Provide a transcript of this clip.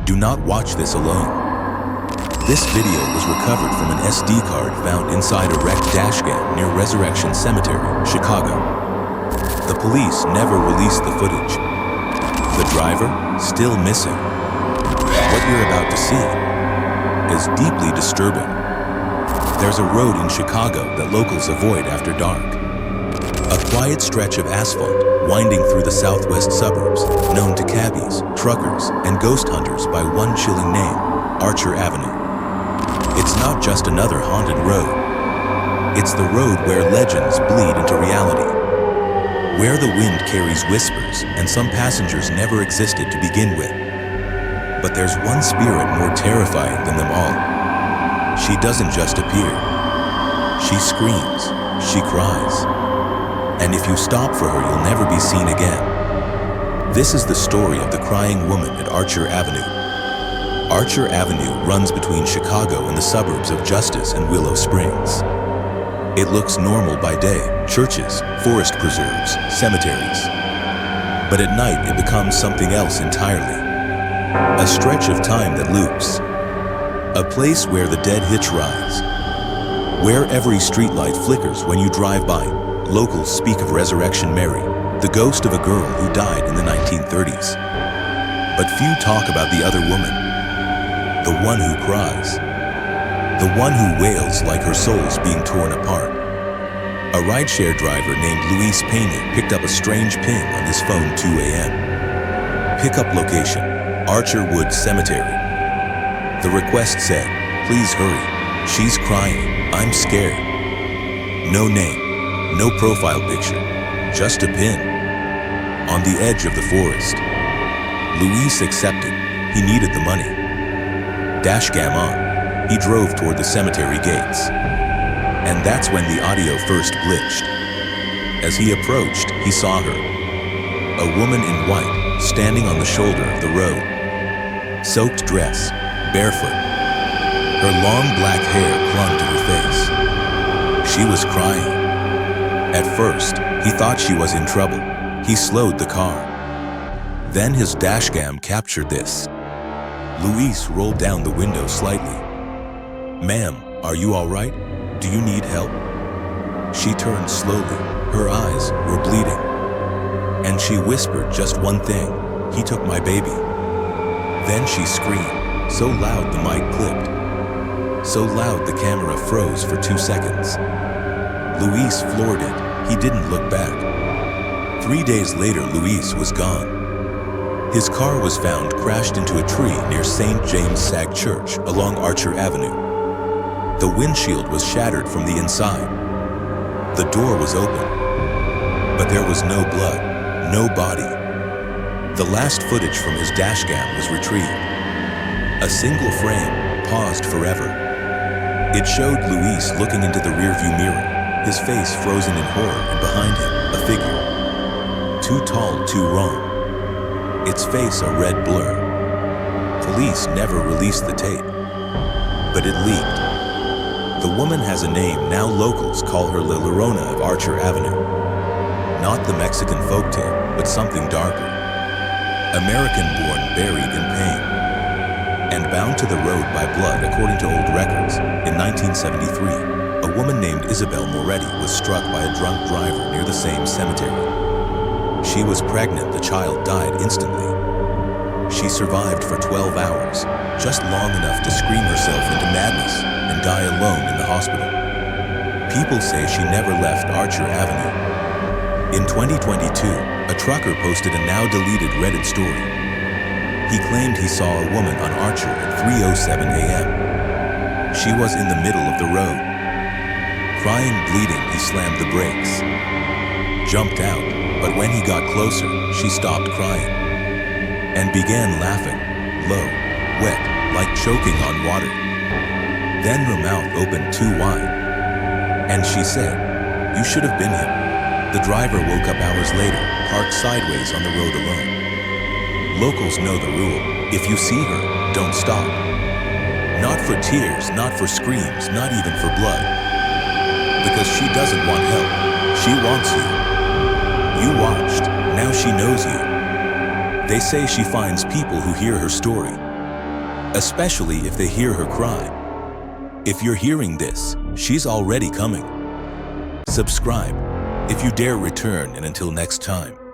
Do not watch this alone. This video was recovered from an SD card found inside a wrecked dashcam near Resurrection Cemetery, Chicago. The police never released the footage. The driver, still missing. What you're about to see is deeply disturbing. There's a road in Chicago that locals avoid after dark. A quiet stretch of asphalt winding through the southwest suburbs, known to cabbies, truckers, and ghost hunters by one chilling name, Archer Avenue. It's not just another haunted road. It's the road where legends bleed into reality. Where the wind carries whispers and some passengers never existed to begin with. But there's one spirit more terrifying than them all. She doesn't just appear. She screams, she cries. And if you stop for her, you'll never be seen again. This is the story of the crying woman at Archer Avenue. Archer Avenue runs between Chicago and the suburbs of Justice and Willow Springs. It looks normal by day, churches, forest preserves, cemeteries. But at night it becomes something else entirely. A stretch of time that loops. A place where the dead hitch rides. Where every streetlight flickers when you drive by. Locals speak of Resurrection Mary, the ghost of a girl who died in the 1930s. But few talk about the other woman. The one who cries. The one who wails like her soul's being torn apart. A rideshare driver named Luis Pena picked up a strange ping on his phone 2 a.m. Pickup location, Archer Woods Cemetery. The request said, "Please hurry. She's crying. I'm scared." No name. No profile picture, just a pin. On the edge of the forest. Luis accepted. He needed the money. Dashcam on, he drove toward the cemetery gates. And that's when the audio first glitched. As he approached, he saw her. A woman in white, standing on the shoulder of the road. Soaked dress, barefoot. Her long black hair clung to her face. She was crying. At first, he thought she was in trouble. He slowed the car. Then his dashcam captured this. Luis rolled down the window slightly. "Ma'am, are you all right? Do you need help?" She turned slowly. Her eyes were bleeding. And she whispered just one thing. "He took my baby." Then she screamed, so loud the mic clipped. So loud the camera froze for 2 seconds. Luis floored it. He didn't look back. 3 days later, Luis was gone. His car was found crashed into a tree near St. James Sag Church along Archer Avenue. The windshield was shattered from the inside. The door was open. But there was no blood, no body. The last footage from his dashcam was retrieved. A single frame, paused forever. It showed Luis looking into the rearview mirror. His face frozen in horror, and behind him, a figure. Too tall, too wrong. Its face a red blur. Police never released the tape. But it leaked. The woman has a name now locals call her La Llorona of Archer Avenue. Not the Mexican folktale, but something darker. American-born, buried in pain. And bound to the road by blood according to old records, in 1973. A woman named Isabel Moretti was struck by a drunk driver near the same cemetery. She was pregnant, the child died instantly. She survived for 12 hours, just long enough to scream herself into madness and die alone in the hospital. People say she never left Archer Avenue. In 2022, a trucker posted a now-deleted Reddit story. He claimed he saw a woman on Archer at 3:07 a.m. She was in the middle of the road. Crying, bleeding, he slammed the brakes. Jumped out, but when he got closer, she stopped crying. And began laughing, low, wet, like choking on water. Then her mouth opened too wide. And she said, "You should have been him." The driver woke up hours later, parked sideways on the road alone. Locals know the rule. If you see her, don't stop. Not for tears, not for screams, not even for blood. Because she doesn't want help. She wants you. You watched. Now she knows you. They say she finds people who hear her story. especially if they hear her cry. If you're hearing this, she's already coming. Subscribe if you dare return, and until next time.